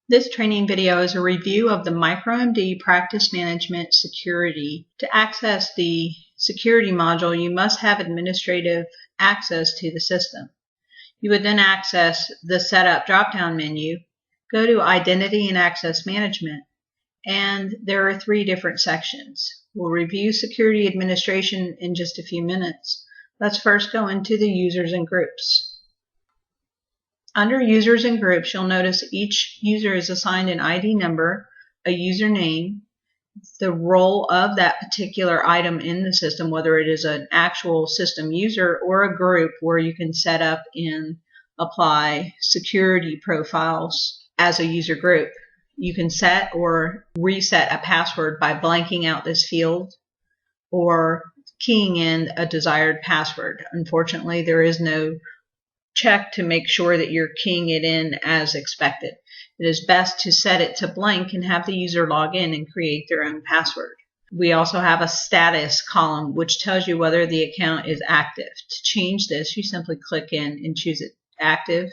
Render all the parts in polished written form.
This training video is a review of the MicroMD Practice Management Security. To access the security module, you must have administrative access to the system. You would then access the Setup drop-down menu, go to Identity and Access Management, and there are three different sections. We'll review security administration in just a few minutes. Let's first go into the users and groups. Under users and groups, you'll notice each user is assigned an ID number, a username, the role of that particular item in the system, whether it is an actual system user or a group where you can set up and apply security profiles as a user group. You can set or reset a password by blanking out this field or keying in a desired password. Unfortunately, there is no check to make sure that you're keying it in as expected. It is best to set it to blank and have the user log in and create their own password. We also have a status column which tells you whether the account is active. To change this, you simply click in and choose it active,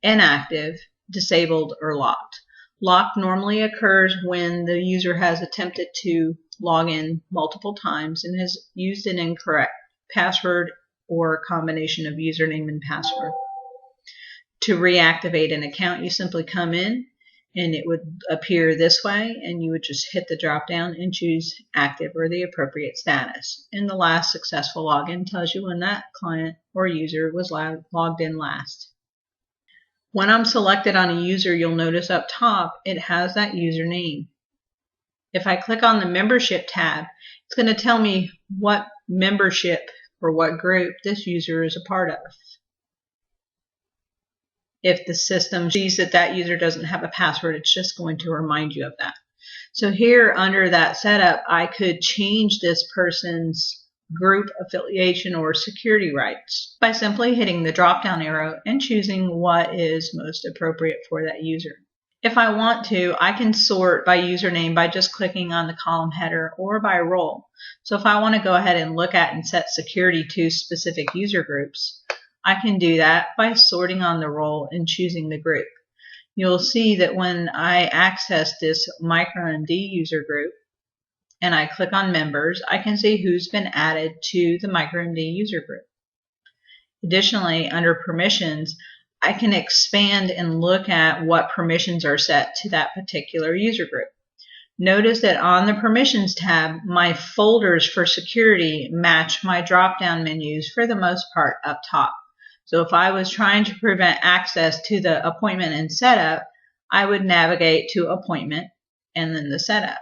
inactive, disabled, or locked. Locked normally occurs when the user has attempted to log in multiple times and has used an incorrect password or a combination of username and password. To reactivate an account, you simply come in and it would appear this way, and you would just hit the drop down and choose active or the appropriate status. And the last successful login tells you when that client or user was logged in last. When I'm selected on a user, you'll notice up top it has that username. If I click on the membership tab, it's going to tell me what membership or what group this user is a part of. If the system sees that that user doesn't have a password, it's just going to remind you of that. So here under that setup, I could change this person's group affiliation or security rights by simply hitting the drop-down arrow and choosing what is most appropriate for that user. If I want to, I can sort by username by just clicking on the column header or by role. So if I want to go ahead and look at and set security to specific user groups, I can do that by sorting on the role and choosing the group. You'll see that when I access this MicroMD user group and I click on members, I can see who's been added to the MicroMD user group. Additionally, under permissions, I can expand and look at what permissions are set to that particular user group. Notice that on the permissions tab, my folders for security match my drop-down menus for the most part up top. So if I was trying to prevent access to the appointment and setup, I would navigate to appointment and then the setup.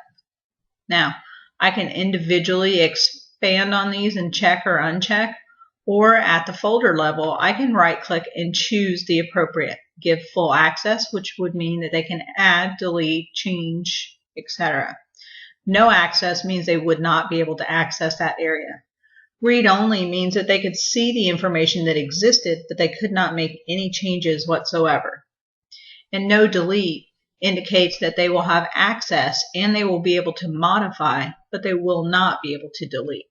Now, I can individually expand on these and check or uncheck, or at the folder level, I can right-click and choose the appropriate. Give full access, which would mean that they can add, delete, change, etc. No access means they would not be able to access that area. Read only means that they could see the information that existed, but they could not make any changes whatsoever. And no delete indicates that they will have access and they will be able to modify, but they will not be able to delete.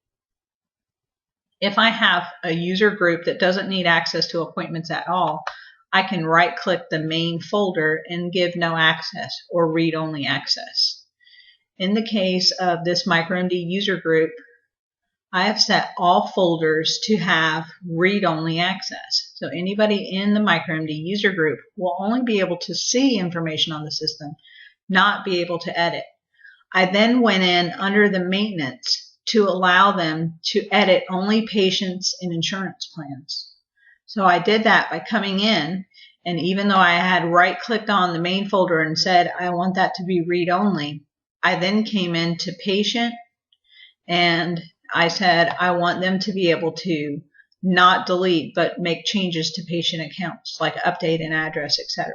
If I have a user group that doesn't need access to appointments at all, I can right-click the main folder and give no access or read-only access. In the case of this MicroMD user group, I have set all folders to have read-only access. So anybody in the MicroMD user group will only be able to see information on the system, not be able to edit. I then went in under the maintenance to allow them to edit only patients and insurance plans. So I did that by coming in, and even though I had right-clicked on the main folder and said I want that to be read-only, I then came into patient and I said I want them to be able to not delete but make changes to patient accounts like update an address, etc.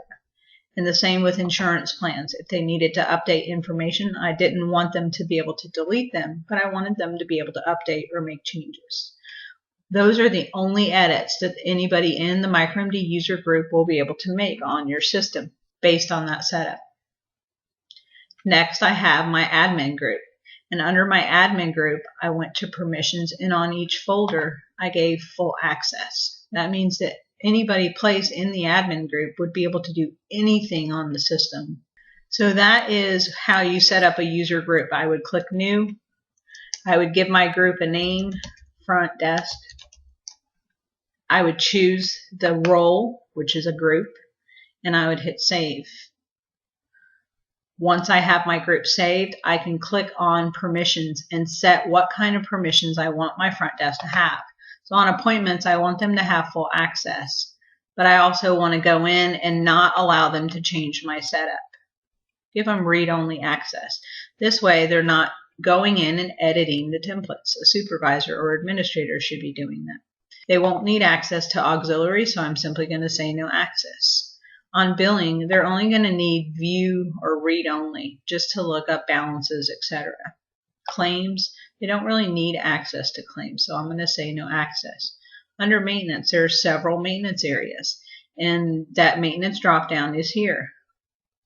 And the same with insurance plans. If they needed to update information, I didn't want them to be able to delete them, but I wanted them to be able to update or make changes. Those are the only edits that anybody in the MicroMD user group will be able to make on your system based on that setup. Next, I have my admin group. And under my admin group, I went to permissions, and on each folder, I gave full access. That means that anybody placed in the admin group would be able to do anything on the system. So that is how you set up a user group. I would click New. I would give my group a name, Front Desk. I would choose the role, which is a group, and I would hit Save. Once I have my group saved, I can click on permissions and set what kind of permissions I want my front desk to have. So on appointments, I want them to have full access, but I also want to go in and not allow them to change my setup. Give them read-only access. This way, they're not going in and editing the templates. A supervisor or administrator should be doing that. They won't need access to auxiliary, so I'm simply going to say no access. On billing, they're only going to need view or read only, just to look up balances, etc. Claims, they don't really need access to claims, so I'm going to say no access. Under maintenance, there are several maintenance areas, and that maintenance drop-down is here.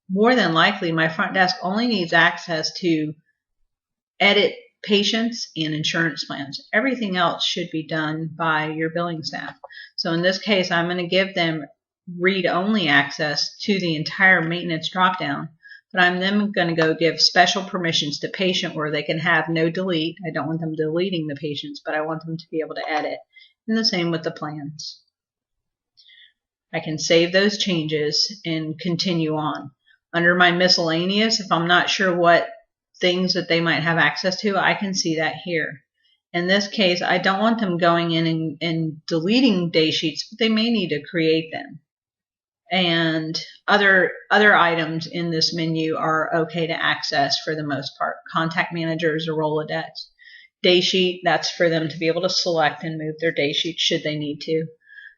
More than likely, my front desk only needs access to edit patients and insurance plans. Everything else should be done by your billing staff. So in this case, I'm going to give them read-only access to the entire maintenance dropdown, but I'm then going to go give special permissions to patient where they can have no delete. I don't want them deleting the patients, but I want them to be able to edit. And the same with the plans. I can save those changes and continue on. Under my miscellaneous, if I'm not sure what things that they might have access to, I can see that here. In this case, I don't want them going in and deleting day sheets, but they may need to create them. And other items in this menu are okay to access for the most part. Contact managers or Rolodex. Day sheet, that's for them to be able to select and move their day sheet should they need to.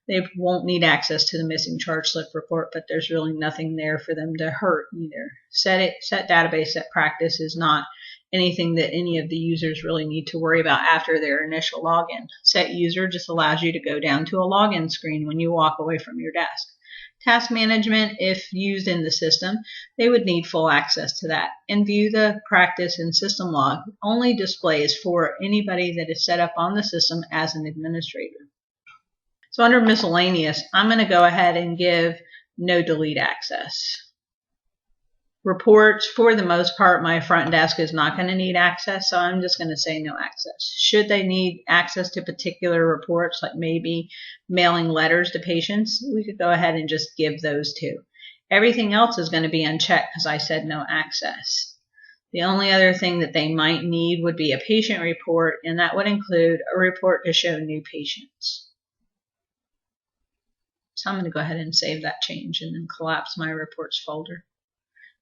They won't need access to the missing charge slip report, but there's really nothing there for them to hurt either. Set database, set practice is not anything that any of the users really need to worry about after their initial login. Set user just allows you to go down to a login screen when you walk away from your desk. Task management, if used in the system, they would need full access to that. And view the practice and system log only displays for anybody that is set up on the system as an administrator. So under miscellaneous, I'm going to go ahead and give no delete access. Reports, for the most part, my front desk is not going to need access, so I'm just going to say no access. Should they need access to particular reports, like maybe mailing letters to patients, we could go ahead and just give those too. Everything else is going to be unchecked because I said no access. The only other thing that they might need would be a patient report, and that would include a report to show new patients. So I'm going to go ahead and save that change and then collapse my reports folder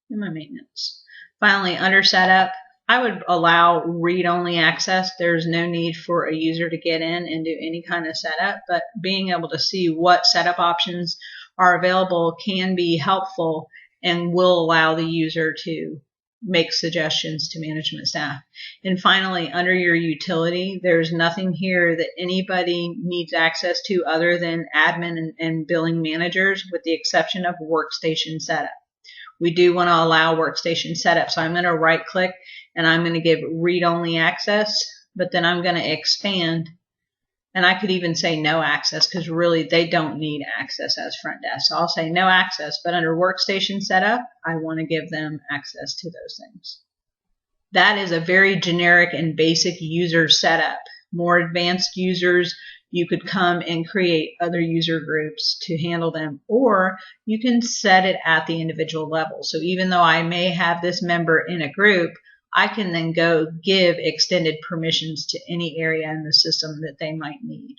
in my maintenance. Finally, under setup, I would allow read-only access. There's no need for a user to get in and do any kind of setup, but being able to see what setup options are available can be helpful and will allow the user to make suggestions to management staff. And finally, under your utility, there's nothing here that anybody needs access to other than admin and billing managers, with the exception of workstation setup. We do want to allow workstation setup, so I'm going to right click and I'm going to give read-only access, but then I'm going to expand, and I could even say no access because really they don't need access as front desk. So I'll say no access, but under workstation setup, I want to give them access to those things. That is a very generic and basic user setup. More advanced users, you could come and create other user groups to handle them, or you can set it at the individual level. So even though I may have this member in a group, I can then go give extended permissions to any area in the system that they might need.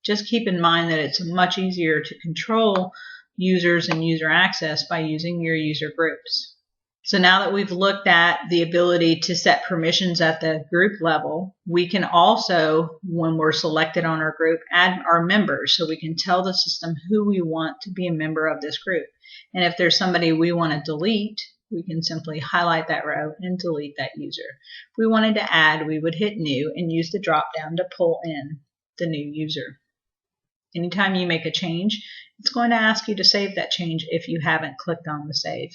Just keep in mind that it's much easier to control users and user access by using your user groups. So now that we've looked at the ability to set permissions at the group level, we can also, when we're selected on our group, add our members so we can tell the system who we want to be a member of this group. And if there's somebody we want to delete, we can simply highlight that row and delete that user. If we wanted to add, we would hit new and use the drop down to pull in the new user. Anytime you make a change, it's going to ask you to save that change if you haven't clicked on the save.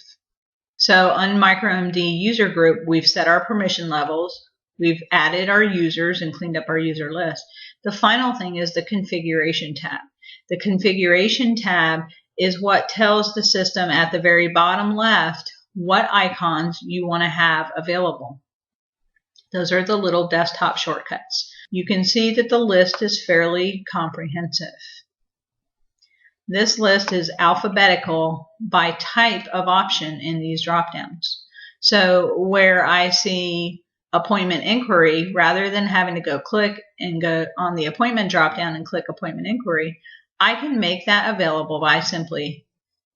So on MicroMD user group, we've set our permission levels, we've added our users and cleaned up our user list. The final thing is the configuration tab. The configuration tab is what tells the system at the very bottom left what icons you want to have available. Those are the little desktop shortcuts. You can see that the list is fairly comprehensive. This list is alphabetical by type of option in these drop-downs. So where I see appointment inquiry, rather than having to go click and go on the appointment drop-down and click appointment inquiry, I can make that available by simply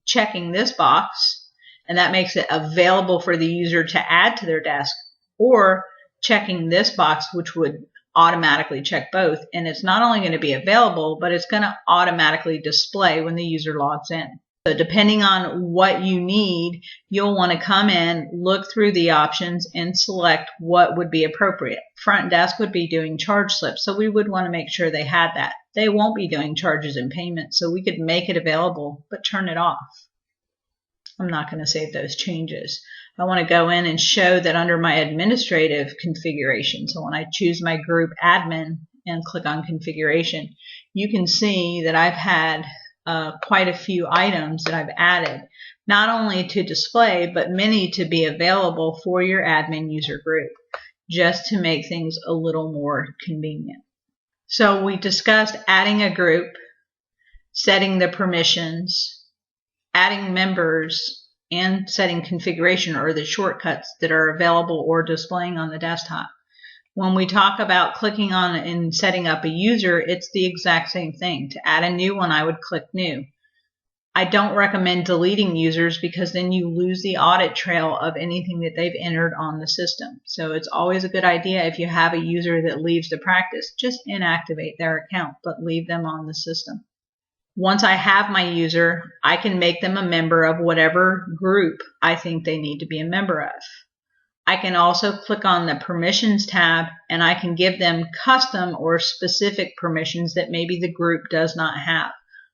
checking this box, and that makes it available for the user to add to their desk, or checking this box, which would automatically check both, and it's not only going to be available, but it's going to automatically display when the user logs in. So depending on what you need, you'll want to come in, look through the options, and select what would be appropriate. Front desk would be doing charge slips, so we would want to make sure they had that. They won't be doing charges and payments, so we could make it available, but turn it off. I'm not going to save those changes. I want to go in and show that under my administrative configuration. So when I choose my group admin and click on configuration, you can see that I've had quite a few items that I've added, not only to display, but many to be available for your admin user group, just to make things a little more convenient. So we discussed adding a group, setting the permissions, adding members, and setting configuration, or the shortcuts that are available or displaying on the desktop. When we talk about clicking on and setting up a user, it's the exact same thing. To add a new one, I would click new. I don't recommend deleting users because then you lose the audit trail of anything that they've entered on the system. So it's always a good idea, if you have a user that leaves the practice, just inactivate their account, but leave them on the system. Once I have my user, I can make them a member of whatever group I think they need to be a member of. I can also click on the permissions tab, and I can give them custom or specific permissions that maybe the group does not have.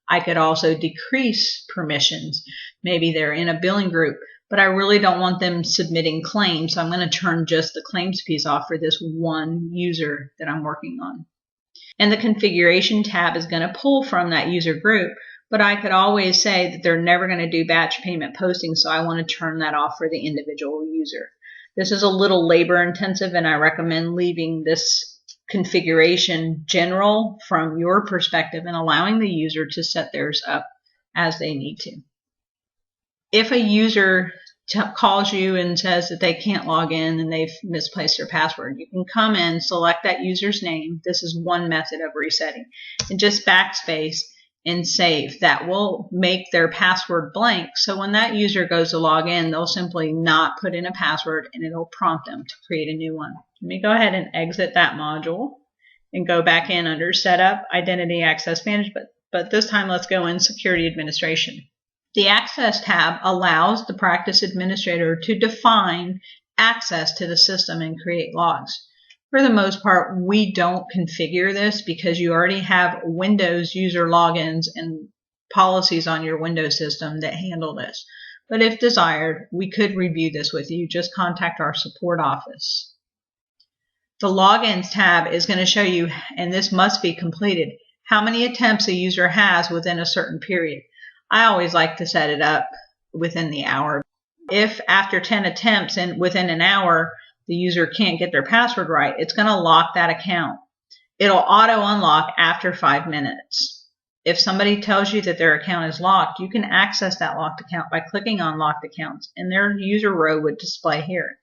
I could also decrease permissions. Maybe they're in a billing group, but I really don't want them submitting claims, so I'm going to turn just the claims piece off for this one user that I'm working on. And the configuration tab is going to pull from that user group, but I could always say that they're never going to do batch payment posting, so I want to turn that off for the individual user. This is a little labor intensive, and I recommend leaving this configuration general from your perspective and allowing the user to set theirs up as they need to. If a user calls you and says that they can't log in and they've misplaced their password, you can come in, select that user's name. This is one method of resetting, and just backspace and save. That will make their password blank, so when that user goes to log in, they'll simply not put in a password and it'll prompt them to create a new one. Let me go ahead and exit that module and go back in under Setup, Identity Access Management, but this time let's go in Security Administration. The Access tab allows the practice administrator to define access to the system and create logs. For the most part, we don't configure this because you already have Windows user logins and policies on your Windows system that handle this. But if desired, we could review this with you. Just contact our support office. The Logins tab is going to show you, and this must be completed, how many attempts a user has within a certain period. I always like to set it up within the hour. If after 10 attempts and within an hour the user can't get their password right, it's going to lock that account. It'll auto unlock after 5 minutes. If somebody tells you that their account is locked, you can access that locked account by clicking on locked accounts, and their user row would display here.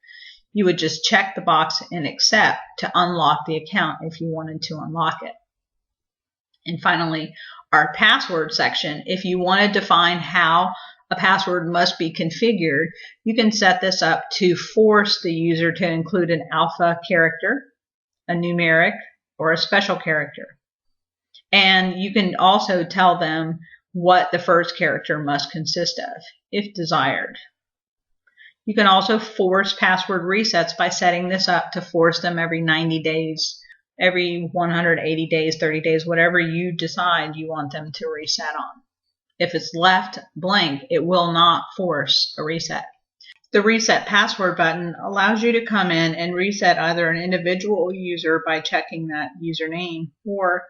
You would just check the box and accept to unlock the account if you wanted to unlock it. And finally, our password section. If you want to define how a password must be configured, you can set this up to force the user to include an alpha character, a numeric, or a special character. And you can also tell them what the first character must consist of, if desired. You can also force password resets by setting this up to force them every 90 days, every 180 days, 30 days, whatever you decide you want them to reset on. If it's left blank, it will not force a reset. The Reset Password button allows you to come in and reset either an individual user by checking that username, or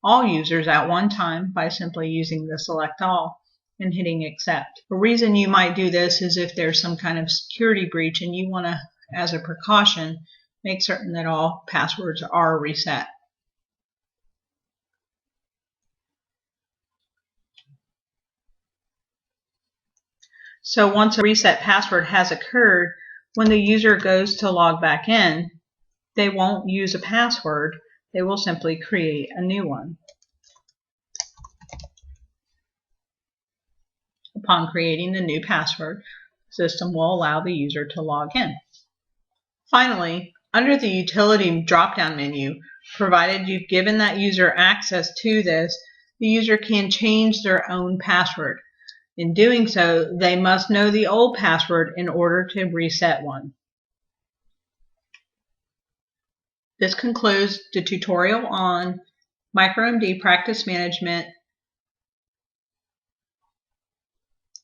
all users at one time by simply using the Select All. and hitting accept. The reason you might do this is if there's some kind of security breach and you want to, as a precaution, make certain that all passwords are reset. So once a reset password has occurred, when the user goes to log back in, they won't use a password. They will simply create a new one. Upon creating the new password, the system will allow the user to log in. Finally, under the utility drop-down menu, provided you've given that user access to this, the user can change their own password. In doing so, they must know the old password in order to reset one. This concludes the tutorial on MicroMD Practice Management,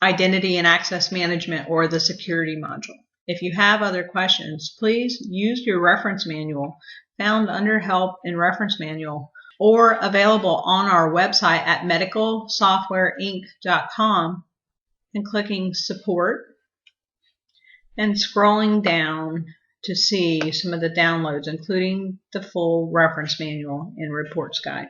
Identity and Access Management, or the Security module. If you have other questions, please use your reference manual found under Help and Reference Manual, or available on our website at medicalsoftwareinc.com, and clicking Support and scrolling down to see some of the downloads, including the full reference manual and reports guide.